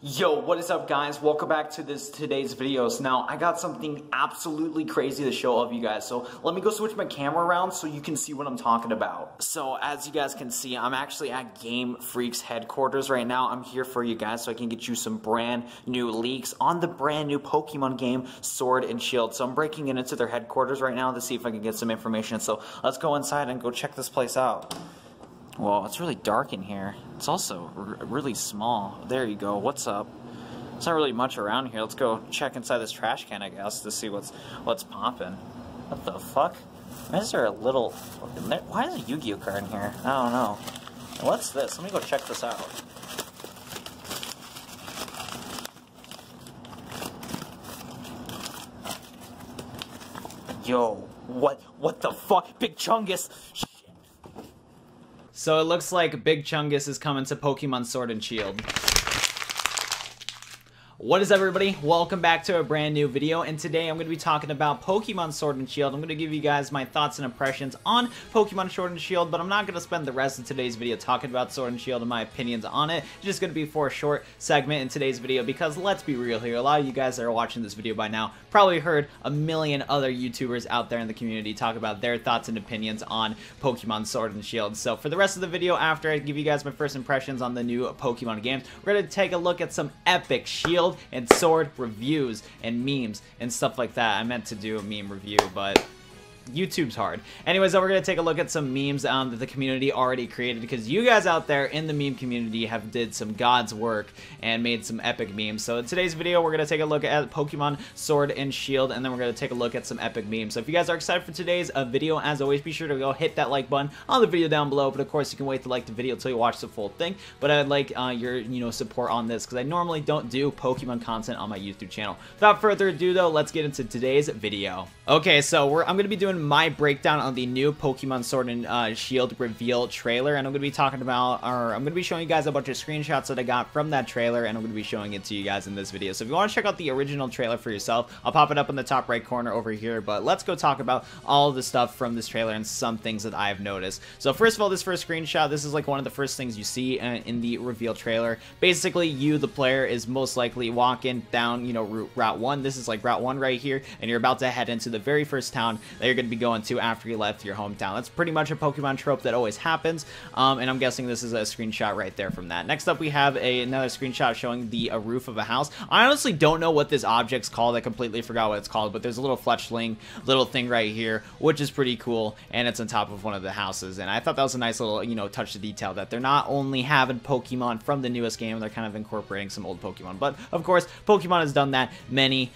Yo, what is up guys? Welcome back to today's videos. Now, I got something absolutely crazy to show of you guys. So, let me go switch my camera around so you can see what I'm talking about. So, as you guys can see, I'm actually at Game Freak's headquarters right now. I'm here for you guys so I can get you some brand new leaks on the brand new Pokemon game, Sword and Shield. So, I'm breaking into their headquarters right now to see if I can get some information. So, let's go inside and go check this place out. Well, it's really dark in here. It's also really small. There you go. What's up? There's not really much around here. Let's go check inside this trash can, I guess, to see what's popping. What the fuck? Why is there a little... Why is a Yu-Gi-Oh card in here? I don't know. What's this? Let me go check this out. Yo, what the fuck? Big Chungus! So it looks like Big Chungus is coming to Pokemon Sword and Shield. What is up, everybody? Welcome back to a brand new video, and today I'm going to be talking about Pokemon Sword and Shield. I'm going to give you guys my thoughts and impressions on Pokemon Sword and Shield, but I'm not going to spend the rest of today's video talking about Sword and Shield and my opinions on it. It's just going to be for a short segment in today's video because let's be real here, a lot of you guys that are watching this video by now probably heard a million other YouTubers out there in the community talk about their thoughts and opinions on Pokemon Sword and Shield. So for the rest of the video, after I give you guys my first impressions on the new Pokemon games, we're going to take a look at some epic Shield and Sword reviews and memes and stuff like that. I meant to do a meme review, but YouTube's hard. Anyways, we're going to take a look at some memes that the community already created, because you guys out there in the meme community have did some God's work and made some epic memes. So in today's video, we're going to take a look at Pokemon Sword and Shield, and then we're going to take a look at some epic memes. So if you guys are excited for today's video, as always, be sure to go hit that like button on the video down below. But of course, you can wait to like the video until you watch the full thing. But I'd like your support on this, because I normally don't do Pokemon content on my YouTube channel. Without further ado, though, let's get into today's video. Okay, so I'm going to be doing my breakdown on the new Pokemon Sword and Shield reveal trailer, and I'm going to be talking about, or I'm going to be showing you guys a bunch of screenshots that I got from that trailer, and I'm going to be showing it to you guys in this video. So if you want to check out the original trailer for yourself, I'll pop it up in the top right corner over here, but let's go talk about all of the stuff from this trailer and some things that I've noticed. So first of all, this first screenshot, this is like one of the first things you see in the reveal trailer. Basically, you, the player, is most likely walking down, Route 1. This is like Route 1 right here, and you're about to head into the very first town that you're going to be going to after you left your hometown. That's pretty much a Pokemon trope that always happens, and I'm guessing this is a screenshot right there from that. Next up, we have another screenshot showing the roof of a house. I honestly don't know what this object's called. I completely forgot what it's called, but there's a little fletchling little thing right here, which is pretty cool, and it's on top of one of the houses, and I thought that was a nice little, touch of detail that they're not only having Pokemon from the newest game, they're kind of incorporating some old Pokemon. But of course, Pokemon has done that many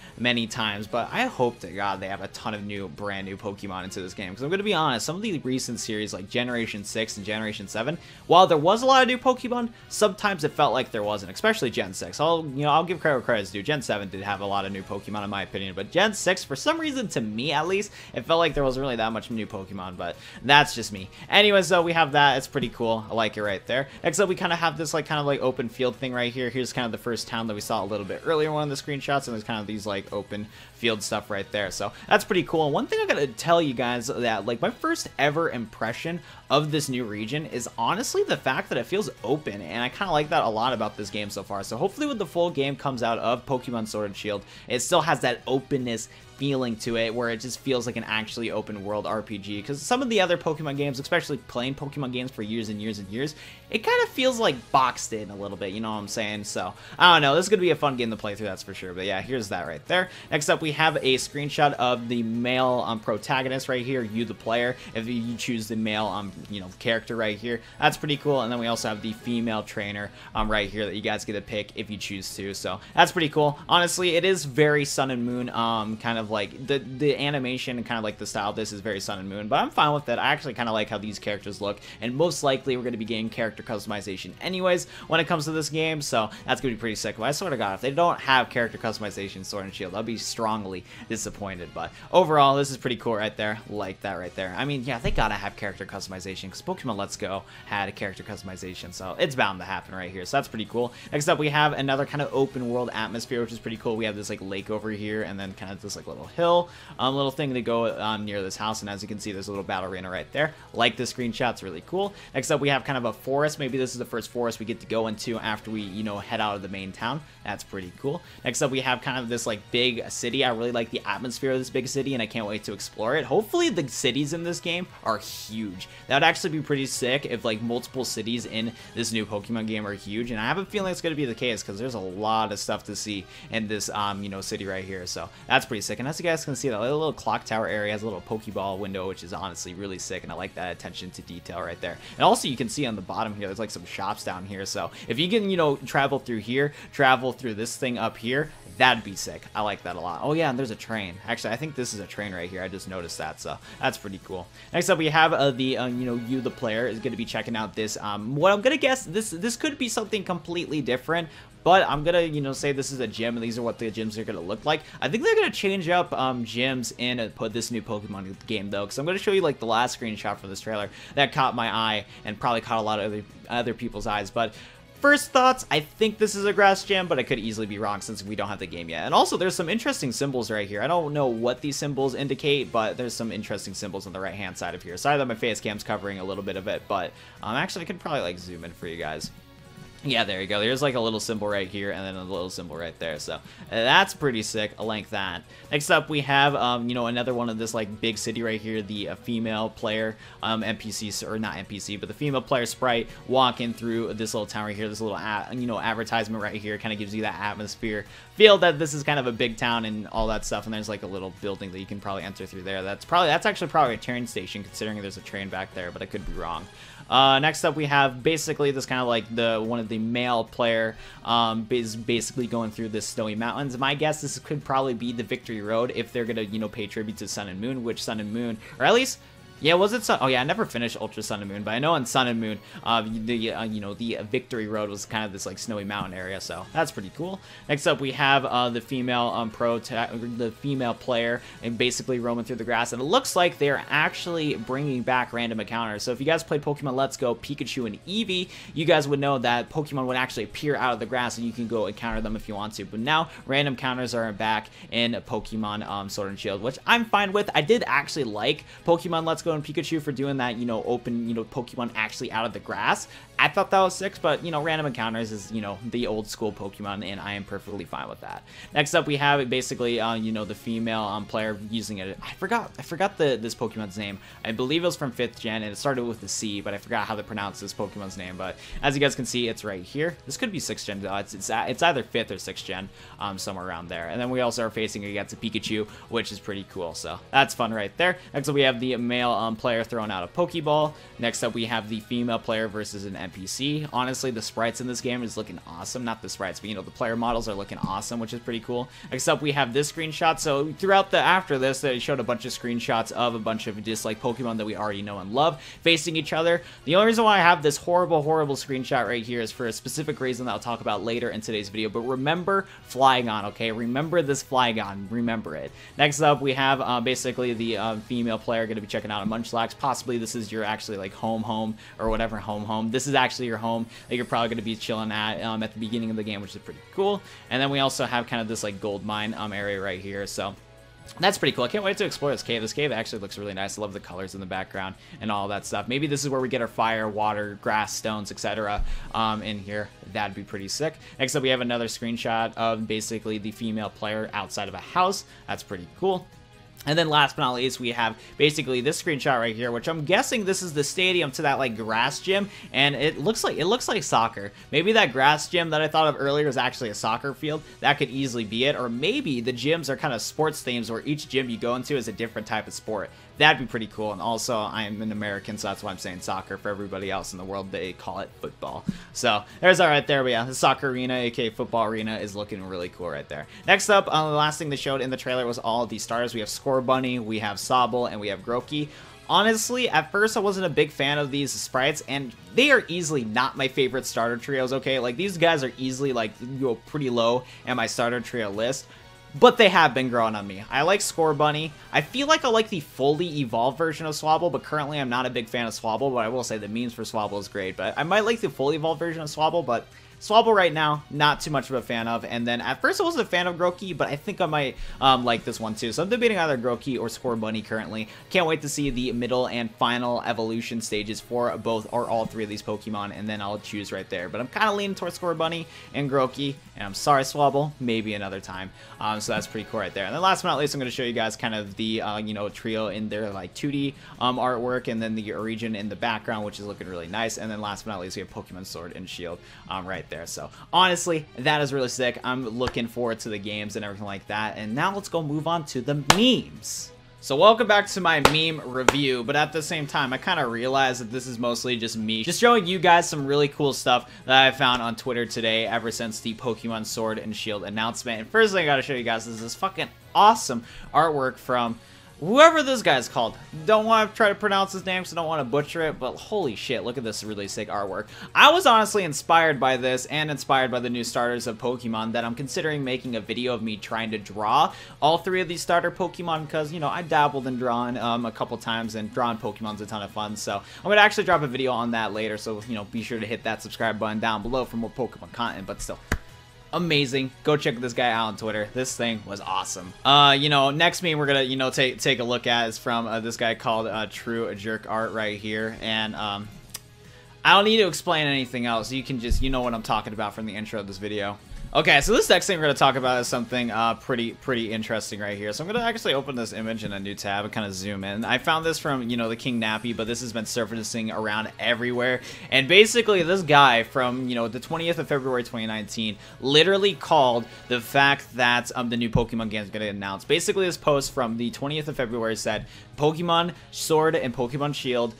times, but I hope to God they have a ton of brand new Pokemon into this game, because I'm going to be honest, some of the recent series like Generation 6 and Generation 7, while there was a lot of new Pokemon, sometimes it felt like there wasn't, especially Gen 6. I'll give credit where credit's due. Gen 7 did have a lot of new Pokemon in my opinion, but Gen 6, for some reason, to me at least, it felt like there wasn't really that much new Pokemon, but that's just me. Anyways, so we have that. It's pretty cool. I like it right there. Next up, we kind of have this kind of open field thing right here. Here's kind of the first town that we saw a little bit earlier in one of the screenshots, and there's kind of these open field stuff right there. So that's pretty cool. And one thing I gotta tell you guys that my first ever impression of this new region is honestly the fact that it feels open, and I kind of like that a lot about this game so far. So hopefully when the full game comes out of Pokemon Sword and Shield, it still has that openness feeling to it, where it just feels like an actually open world RPG, because some of the other Pokemon games, especially playing Pokemon games for years and years and years, it kind of feels like boxed in a little bit, you know what I'm saying? So I don't know, this is gonna be a fun game to play through, that's for sure. But yeah, here's that right there. Next up, we have a screenshot of the male protagonist right here, you the player, if you choose the male character right here. That's pretty cool. And then we also have the female trainer right here that you guys get to pick if you choose to, so that's pretty cool. Honestly, it is very Sun and Moon, kind of like the animation and kind of like the style of this is very Sun and Moon, but I'm fine with it. I actually kind of like how these characters look, and most likely we're going to be getting character customization anyways when it comes to this game, so that's going to be pretty sick. But I swear to God, if they don't have character customization in Sword and Shield, I'll be strongly disappointed. But overall, this is pretty cool right there. Like that right there. I mean, yeah, they gotta have character customization, because Pokemon Let's Go had a character customization, so it's bound to happen right here, so that's pretty cool. Next up, we have another kind of open world atmosphere, which is pretty cool. We have this lake over here, and then kind of this little little hill, little thing to go near this house, and as you can see, there's a little battle arena right there. Like this screenshot, it's really cool. Next up, we have kind of a forest. Maybe this is the first forest we get to go into after we, you know, head out of the main town. That's pretty cool. Next up, we have kind of this like big city. I really like the atmosphere of this big city, and I can't wait to explore it. Hopefully, the cities in this game are huge. That would actually be pretty sick if like multiple cities in this new Pokemon game are huge, and I have a feeling it's going to be the case because there's a lot of stuff to see in this you know, city right here. So that's pretty sick. And as you guys can see, that little clock tower area has a little Pokeball window, which is honestly really sick, and I like that attention to detail right there. And also, you can see on the bottom here, there's like some shops down here. So if you can, you know, travel through here, travel through this thing up here, that'd be sick. I like that a lot. Oh yeah, and there's a train. Actually, I think this is a train right here. I just noticed that, so that's pretty cool. Next up, we have you know, you the player is going to be checking out this. What I'm gonna guess, this could be something completely different. But I'm gonna, you know, say this is a gym, and these are what the gyms are gonna look like. I think they're gonna change up gyms in put this new Pokemon game though, because I'm gonna show you like the last screenshot from this trailer that caught my eye and probably caught a lot of other people's eyes. But first thoughts, I think this is a grass gym, but I could easily be wrong since we don't have the game yet. And also, there's some interesting symbols right here. I don't know what these symbols indicate, but there's some interesting symbols on the right-hand side of here. Sorry that my face cam's covering a little bit of it, but actually, I could probably like zoom in for you guys. Yeah, there you go. There's like a little symbol right here and then a little symbol right there. So that's pretty sick. I like that. Next up, we have, you know, another one of this like big city right here, the female player NPC, or not NPC, but the female player sprite walking through this little town right here. This little, you know, advertisement right here kind of gives you that atmosphere. Feel that this is kind of a big town and all that stuff. And there's like a little building that you can probably enter through there. That's actually probably a train station, considering there's a train back there, but I could be wrong. Next up, we have basically this kind of like one of the male player is basically going through this snowy mountains. My guess, this could probably be the Victory Road if they're gonna, you know, pay tribute to Sun and Moon, which Sun and Moon, or at least. Yeah, was it Sun? Oh yeah, I never finished Ultra Sun and Moon, but I know on Sun and Moon, you know, the Victory Road was kind of this like snowy mountain area, so that's pretty cool. Next up, we have the female the female player, and basically roaming through the grass, and it looks like they're actually bringing back random encounters. So if you guys played Pokemon Let's Go Pikachu and Eevee, you guys would know that Pokemon would actually appear out of the grass, and you can go encounter them if you want to. But now random encounters are back in Pokemon Sword and Shield, which I'm fine with. I did actually like Pokemon Let's Go and Pikachu for doing that, you know, open, you know, Pokemon actually out of the grass. I thought that was sick, but, you know, random encounters is, you know, the old school Pokemon, and I am perfectly fine with that. Next up, we have basically, you know, the female player using it. I forgot this Pokemon's name. I believe it was from 5th gen, and it started with the C, but I forgot how to pronounce this Pokemon's name. But as you guys can see, it's right here. This could be 6th gen, though. It's either 5th or 6th gen, somewhere around there. And then we also are facing against a Pikachu, which is pretty cool, so that's fun right there. Next up, we have the male player throwing out a Pokeball. Next up, we have the female player versus an NPC. Honestly, the sprites in this game is looking awesome. Not the sprites, but, you know, the player models are looking awesome, which is pretty cool. Next up, we have this screenshot. So throughout after this, they showed a bunch of screenshots of a bunch of just like Pokemon that we already know and love facing each other. The only reason why I have this horrible screenshot right here is for a specific reason that I'll talk about later in today's video. But remember Flygon, okay? Remember this Flygon. Remember it. Next up, we have basically the female player going to be checking out a Munchlax. Possibly this is your actually like home or whatever home. This is actually your home that you're probably going to be chilling at the beginning of the game, which is pretty cool. And then we also have kind of this like gold mine area right here. So that's pretty cool. I can't wait to explore this cave. This cave actually looks really nice. I love the colors in the background and all that stuff. Maybe this is where we get our fire, water, grass, stones, etc. In here. That'd be pretty sick. Next up, we have another screenshot of basically the female player outside of a house. That's pretty cool. And then last but not least, we have basically this screenshot right here, which I'm guessing this is the stadium to that like grass gym, and it looks like soccer. Maybe that grass gym that I thought of earlier is actually a soccer field. That could easily be it, or maybe the gyms are kind of sports themes where each gym you go into is a different type of sport. That'd be pretty cool. And also, I am an American, so that's why I'm saying soccer. For everybody else in the world, they call it football. So there's that right there. But yeah, the soccer arena, aka football arena, is looking really cool right there. Next up, the last thing they showed in the trailer was all of these starters. We have SCORBUNNY, we have Sobble, and we have Grookey. Honestly, at first I wasn't a big fan of these sprites, and they are easily not my favorite starter trios, okay? Like, these guys are easily, like, pretty low in my starter trio list. But they have been growing on me. I like SCORBUNNY. I feel like I like the fully evolved version of Swabble, but currently I'm not a big fan of Swabble, but I will say the memes for Swabble is great. But I might like the fully evolved version of Swabble, but Swabble right now, not too much of a fan of. And then at first I wasn't a fan of Grookey, but I think I might like this one too. So I'm debating either Grookey or SCORBUNNY currently. Can't wait to see the middle and final evolution stages for both or all three of these Pokemon, and then I'll choose right there. But I'm kind of leaning towards SCORBUNNY and Grookey, and I'm sorry Swabble, maybe another time. So that's pretty cool right there. And then last but not least, I'm going to show you guys kind of the you know, trio in their like 2D artwork, and then the region in the background, which is looking really nice. And then last but not least, we have Pokemon Sword and Shield right there. So honestly, that is really sick. I'm looking forward to the games and everything like that. And now let's go move on to the memes. So welcome back to my meme review, but at the same time, I kind of realized that this is mostly just me just showing you guys some really cool stuff that I found on Twitter today ever since the Pokemon Sword and Shield announcement. And first thing I gotta show you guys is this fucking awesome artwork from whoever this guy's called. Don't want to try to pronounce his name because I don't want to butcher it, but holy shit, look at this really sick artwork. I was honestly inspired by this and inspired by the new starters of Pokemon that I'm considering making a video of me trying to draw all three of these starter Pokemon because, you know, I dabbled in drawing a couple times, and drawing Pokemon's a ton of fun. So I'm going to actually drop a video on that later, so, you know, be sure to hit that subscribe button down below for more Pokemon content, but still. Amazing. Go check this guy out on Twitter. This thing was awesome. You know, next meme we're gonna, you know, take a look at is from this guy called True Jerk Art right here. And I don't need to explain anything else. You can just, you know what I'm talking about from the intro of this video. Okay, so this next thing we're going to talk about is something pretty interesting right here. So I'm going to actually open this image in a new tab and kind of zoom in. I found this from, you know, the King Nappy, but this has been surfacing around everywhere. And basically this guy from, you know, the 20th of February 2019 literally called the fact that the new Pokemon game is going to announce. Basically this post from the 20th of February said, Pokemon Sword and Pokemon Shield,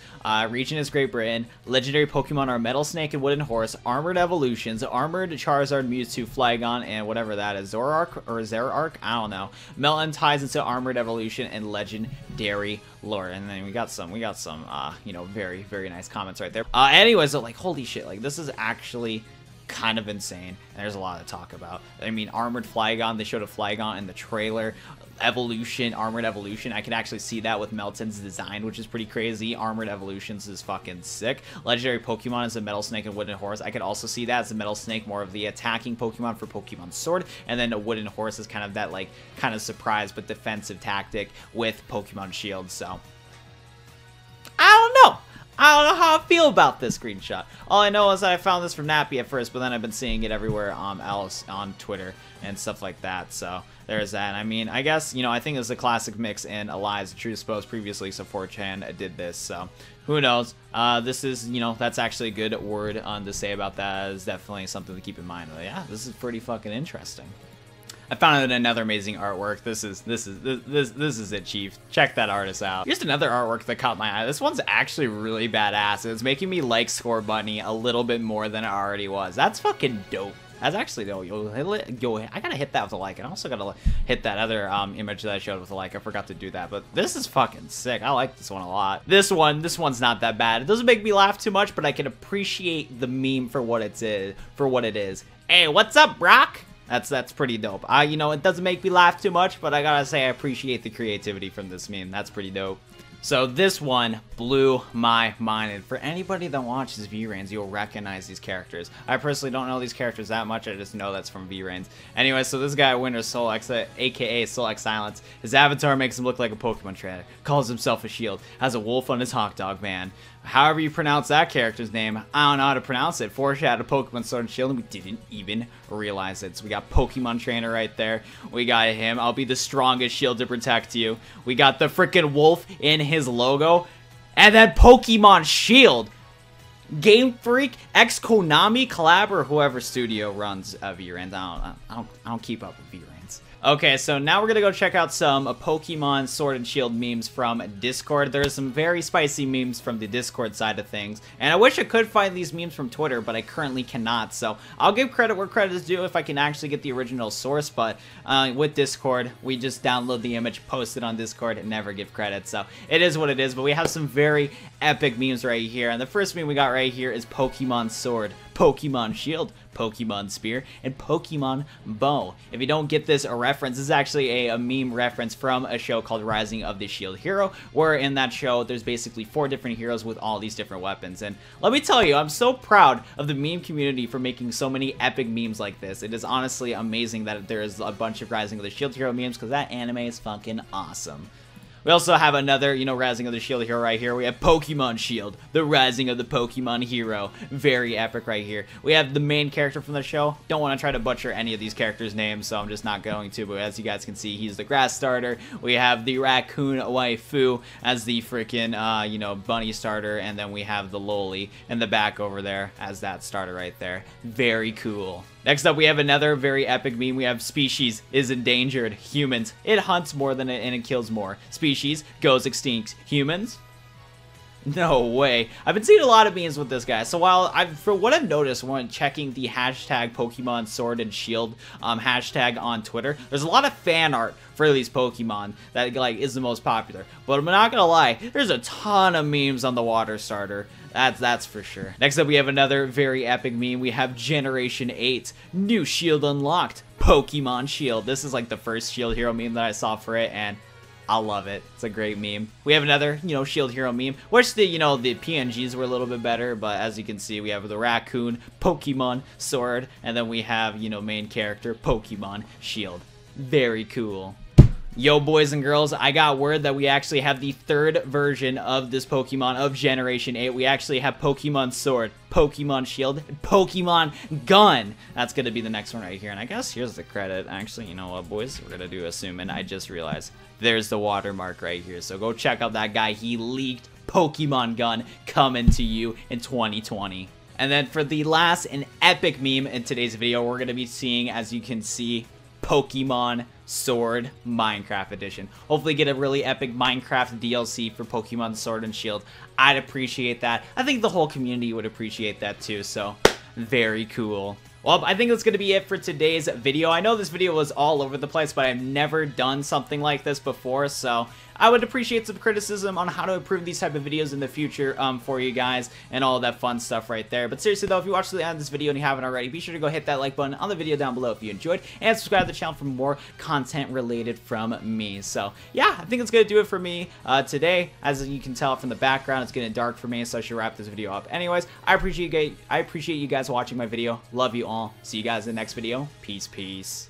region is Great Britain, legendary Pokemon are Metal Snake and Wooden Horse, Armored Evolutions, Armored Charizard, Mewtwo, Flygon, and whatever that is, Zoroark or Zeraark, I don't know. Melton ties into Armored Evolution and Legendary Lore. And then we got some, you know, very nice comments right there. Anyways, so like, holy shit, like this is actually kind of insane, and there's a lot to talk about. I mean, Armored Flygon, they showed a Flygon in the trailer. Evolution, Armored Evolution, I can actually see that with Melton's design, which is pretty crazy. Armored Evolutions is fucking sick. Legendary Pokemon is a Metal Snake and Wooden Horse. I could also see that as a Metal Snake, more of the attacking Pokemon for Pokemon Sword, and then a Wooden Horse is kind of that, like, kind of surprise but defensive tactic with Pokemon Shield. So I don't know how I feel about this screenshot. All I know is that I found this from Nappy at first, but then I've been seeing it everywhere else on Twitter and stuff like that. So there's that. I mean, I guess, you know, I think it's a classic mix in a lies and truth post previously, so 4chan did this. So who knows? This is, you know, that's actually a good word to say about that. Is definitely something to keep in mind. But yeah, this is pretty fucking interesting. I found another amazing artwork. This is it, Chief. Check that artist out. Here's another artwork that caught my eye. This one's actually really badass. It's making me like SCORBUNNY a little bit more than it already was. That's fucking dope. That's actually dope. Yo, I gotta hit that with a like. And I also gotta hit that other image that I showed with a like. I forgot to do that, but this is fucking sick. I like this one a lot. This one's not that bad. It doesn't make me laugh too much, but I can appreciate the meme for what it is. Hey, what's up, Brock? That's pretty dope. You know, it doesn't make me laugh too much, but I gotta say I appreciate the creativity from this meme. That's pretty dope. So this one blew my mind, and for anybody that watches V-Rains, you'll recognize these characters. I personally don't know these characters that much, I just know that's from V-Rains. Anyway, so this guy, Winter Soul X, aka Soul X Silence, his avatar makes him look like a Pokemon trainer, calls himself a shield, has a wolf on his hot dog van. However you pronounce that character's name, I don't know how to pronounce it. Foreshadowed Pokemon Sword and Shield, and we didn't even realize it. So we got Pokemon Trainer right there. We got him. I'll be the strongest shield to protect you. We got the freaking wolf in his logo. And then Pokemon Shield. Game Freak, Konami collab, or whoever studio runs V-Rains. I don't keep up with V-Rains. Okay, so now we're gonna go check out some Pokemon Sword and Shield memes from Discord. There's some very spicy memes from the Discord side of things, and I wish I could find these memes from Twitter, but I currently cannot. So I'll give credit where credit is due if I can actually get the original source, but with Discord, we just download the image, post it on Discord, and never give credit. So it is what it is, but we have some very epic memes right here, and the first meme we got right here is Pokemon Sword, Pokemon Shield, Pokemon Spear, and Pokemon Bow. If you don't get this a reference, this is actually a meme reference from a show called Rising of the Shield Hero, where in that show there's basically 4 different heroes with all these different weapons. And let me tell you, I'm so proud of the meme community for making so many epic memes like this. It is honestly amazing that there is a bunch of Rising of the Shield Hero memes, because that anime is fucking awesome. We also have another, Rising of the Shield Hero right here. We have Pokemon Shield, the Rising of the Pokemon Hero. Very epic right here. We have the main character from the show. Don't want to try to butcher any of these characters' names, so I'm just not going to. But as you guys can see, he's the grass starter. We have the raccoon waifu as the freaking, bunny starter. And then we have the loli in the back over there as that starter right there. Very cool. Next up, we have another very epic meme. We have species is endangered. Humans, it hunts more than it, and it kills more. Species goes extinct. Humans? No way. I've been seeing a lot of memes with this guy. So for what I've noticed when checking the hashtag Pokemon Sword and Shield hashtag on Twitter, there's a lot of fan art for these Pokemon that is the most popular. But I'm not gonna lie, there's a ton of memes on the water starter. That's for sure. Next up, we have another very epic meme. We have Generation 8, new shield unlocked, Pokemon Shield. This is like the first Shield Hero meme that I saw for it, and I love it. It's a great meme. We have another, Shield Hero meme. Wish the, the PNGs were a little bit better, but as you can see, we have the raccoon, Pokemon Sword, and then we have, main character, Pokemon Shield. Very cool. Yo, boys and girls, I got word that we actually have the 3rd version of this Pokemon of Generation 8. We actually have Pokemon Sword, Pokemon Shield, and Pokemon Gun. That's going to be the next one right here. And I guess here's the credit. Actually, you know what, boys? We're going to do assuming. I just realized there's the watermark right here. So go check out that guy. He leaked Pokemon Gun coming to you in 2020. And then for the last and epic meme in today's video, we're going to be seeing, as you can see, Pokemon Sword Minecraft Edition. Hopefully get a really epic Minecraft DLC for Pokemon Sword and Shield. I'd appreciate that. I think the whole community would appreciate that too, so very cool. Well, I think that's going to be it for today's video. I know this video was all over the place, but I've never done something like this before, so I would appreciate some criticism on how to improve these type of videos in the future for you guys and all that fun stuff right there. But seriously though, if you watched to the end of this video and you haven't already, be sure to go hit that like button on the video down below if you enjoyed, and subscribe to the channel for more content related from me. So yeah, I think that's going to do it for me today. As you can tell from the background, it's getting dark for me, so I should wrap this video up. Anyways, I appreciate you guys watching my video. Love you all. See you guys in the next video. Peace, peace.